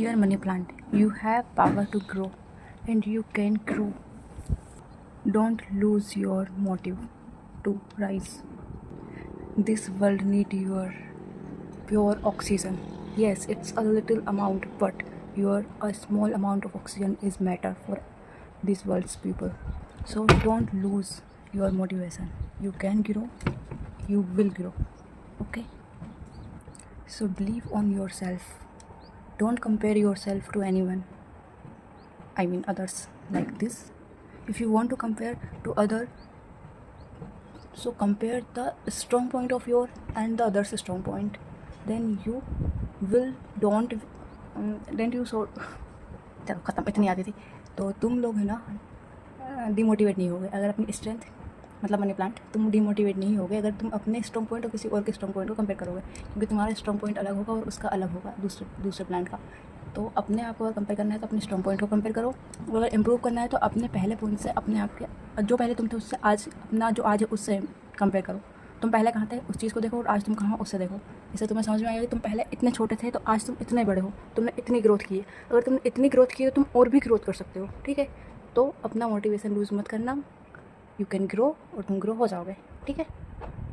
Dear money plant, you have power to grow and you can grow. Don't lose your motive to rise. This world needs your pure oxygen. Yes, it's a little amount, but your a small amount of oxygen is matter for this world's people. So don't lose your motivation. You can grow, you will grow. Okay? So believe on yourself. Don't compare yourself to anyone. I mean others like this. If you want to compare to other, so compare the strong point of your and the other's strong point. Then you will don't then you so चलो ख़त्म, इतनी आती थी। तो तुम लोग है ना डिमोटिवेट नहीं होगे अगर अपनी स्ट्रेंथ मतलब मनी प्लांट, तुम डिमोटिवेट नहीं होगे अगर तुम अपने स्ट्रॉन्ग पॉइंट और किसी और के स्ट्रॉन्ग पॉइंट को कंपेयर करोगे, क्योंकि तुम्हारा स्ट्रॉन्ग पॉइंट अलग होगा और उसका अलग होगा दूसरे प्लांट का। तो अपने आप को अगर कंपेयर करना है तो अपने स्ट्रॉन्ग पॉइंट को कंपेयर करो, और अगर इम्प्रूव करना है तो अपने पहले पॉइंट से अपने आप के जो पहले तुम थे उससे आज अपना जो आज है उससे कंपेयर करो। तुम पहले कहाँ थे उस चीज़ को देखो और आज तुम कहाँ हो उससे देखो। इससे तुम्हें समझ में आएगा कि तुम पहले इतने छोटे थे तो आज तुम इतने बड़े हो, तुमने इतनी ग्रोथ की है। अगर तुमने इतनी ग्रोथ की है तो तुम और भी ग्रोथ कर सकते हो। ठीक है, तो अपना मोटिवेशन लूज़ मत करना। यू कैन ग्रो और तुम ग्रो हो जाओगे। ठीक है,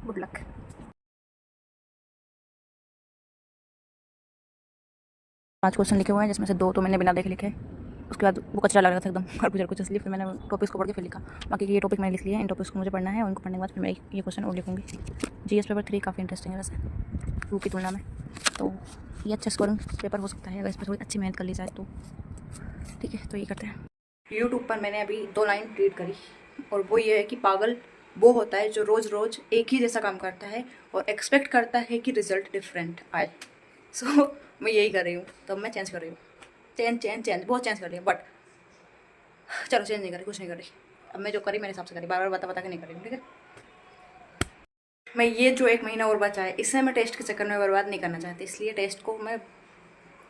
गुड लक। 5 क्वेश्चन लिखे हुए हैं जिसमें से 2 तो मैंने बिना देखे लिखे। उसके बाद वो कचरा लग रहा था एकदम खरबूजा कुछ, इसलिए फिर मैंने टॉपिक्स को पढ़ के फिर लिखा। बाकी ये टॉपिक मैंने लिख लिया है, इन टॉपिक्स को मुझे पढ़ना है और उनको पढ़ने के बाद फिर मैं ये क्वेश्चन और लिखूँगी। जीएस पेपर 3 काफ़ी इंटरेस्टिंग है वैसे 2 की तुलना में, तो ये अच्छा स्कोरिंग पेपर हो सकता है अगर इस पर थोड़ी अच्छी मेहनत कर ली जाए तो। ठीक है, तो ये करते हैं। यूट्यूब पर मैंने अभी 2 लाइन रीड करी और वो ये है कि पागल वो होता है जो रोज़ रोज़ एक ही जैसा काम करता है और एक्सपेक्ट करता है कि रिजल्ट डिफरेंट आए। सो मैं यही कर रही हूँ, तो मैं चेंज कर रही हूँ। चेंज बहुत चेंज कर रही हूँ, बट चलो चेंज नहीं करी, कुछ नहीं करी। अब मैं जो करी मेरे हिसाब से करी, बार बार बता के नहीं करी। ठीक है, मैं ये जो 1 महीना और बचा है इसे मैं टेस्ट के चक्कर में बर्बाद नहीं करना चाहती, इसलिए टेस्ट को मैं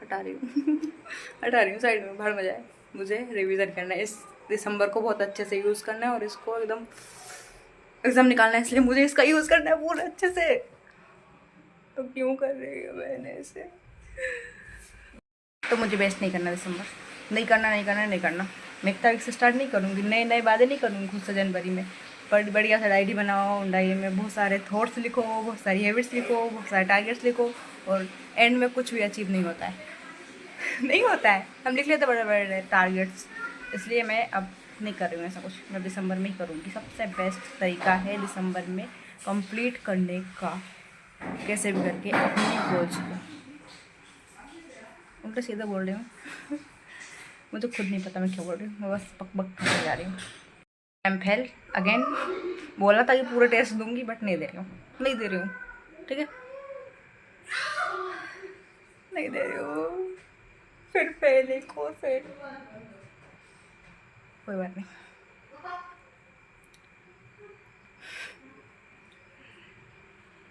हटा रही हूँ हटा रही हूँ साइड में, भाड़ में जाए। मुझे रिवीजन करना है, इस दिसंबर को बहुत अच्छे से यूज़ करना है और इसको एकदम एग्ज़ाम निकालना है, इसलिए मुझे इसका यूज़ करना है पूरा अच्छे से। तो क्यों कर रही हूँ मैंने इसे? तो मुझे वेस्ट नहीं करना दिसंबर, नहीं करना। मैं 1 तारीख से स्टार्ट नहीं करूँगी, नए वादे नहीं करूँगी खुद से जनवरी में। पर बढ़िया सा डायरी बनाओ, डायरी में बहुत सारे थॉट्स लिखो, बहुत सारी हैबिट्स लिखो, बहुत सारे टारगेट्स लिखो, और एंड में कुछ भी अचीव नहीं होता है नहीं होता है। हम लिख लेते बड़े बड़े टारगेट्स, इसलिए मैं अब नहीं कर रही हूँ ऐसा कुछ। मैं दिसंबर में ही करूँगी। सबसे बेस्ट तरीका है दिसंबर में कंप्लीट करने का, कैसे भी करके अपने गोल्स को। उल्टा सीधा बोल रही हूँ मुझे खुद नहीं पता मैं क्या बोल रही हूँ, मैं बस बक करके जा रही हूँ। I am fail again. बोला था कि पूरे टेस्ट दूंगी, बट नहीं दे रही हूँ। ठीक है, नहीं दे रही हूँ, फिर फेल एक और फेल। कोई बात नहीं,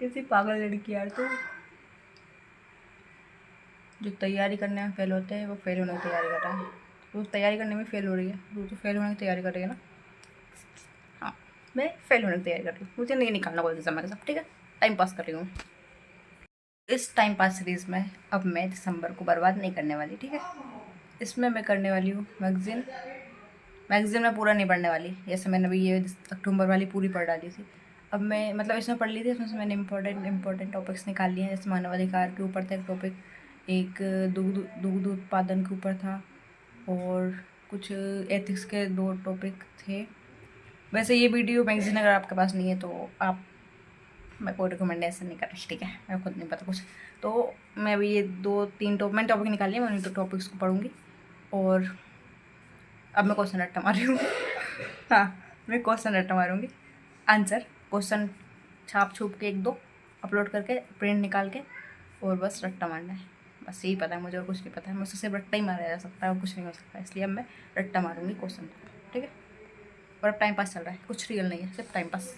किसी पागल लड़की यार तू। जो तैयारी करने में फेल होते हैं वो फेल होने की तैयारी कर रहा है। वो तैयारी करने में फेल हो रही है, वो तो फेल होने की तैयारी कर रही है ना। हाँ, मैं फेल होने की तैयारी कर रही हूँ, मुझे नहीं निकालना कोई एग्जाम के साथ। ठीक है, टाइम पास कर रही हूँ। इस टाइम पास सीरीज़ में अब मैं दिसंबर को बर्बाद नहीं करने वाली। ठीक है, इसमें मैं करने वाली हूँ मैगज़ीन में पूरा नहीं पढ़ने वाली। जैसे मैंने अभी ये अक्टूबर वाली पूरी पढ़ डाली थी। अब मैं मतलब इसमें पढ़ ली थी, इसमें से मैंने इंपॉर्टेंट टॉपिक्स निकाल लिए हैं। जैसे मानवाधिकार के ऊपर था एक टॉपिक, एक दुग्ध उत्पादन के ऊपर था, और कुछ एथिक्स के 2 टॉपिक थे। वैसे ये वीडियो मैगज़ीन अगर आपके पास नहीं है तो आप, मैं कोई रिकमेंडेशन नहीं कर रही। ठीक है, मैं खुद नहीं पता कुछ, तो मैं अभी ये 2-3 टॉपिक निकाल लिए, मैं उन टॉपिक्स को पढ़ूँगी। और अब मैं क्वेश्चन रट्टा मार रही हूँ हाँ, मैं क्वेश्चन रट्टा मारूँगी। आंसर क्वेश्चन छाप छूप के 1-2 अपलोड करके प्रिंट निकाल के, और बस रट्टा मारना है। बस यही पता है मुझे, और कुछ नहीं पता है। मुझसे सिर्फ रट्टा ही मारा जा सकता है और कुछ नहीं हो सकता, इसलिए अब मैं रट्टा मारूँगी क्वेश्चन। ठीक है, और अब टाइम पास चल रहा है, कुछ रियल नहीं है, सिर्फ टाइम पास।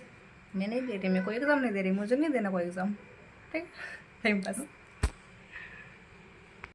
मैं नहीं दे रही, मैं कोई एग्ज़ाम नहीं दे रही, मुझे नहीं देना कोई एग्ज़ाम। ठीक है, टाइम पास।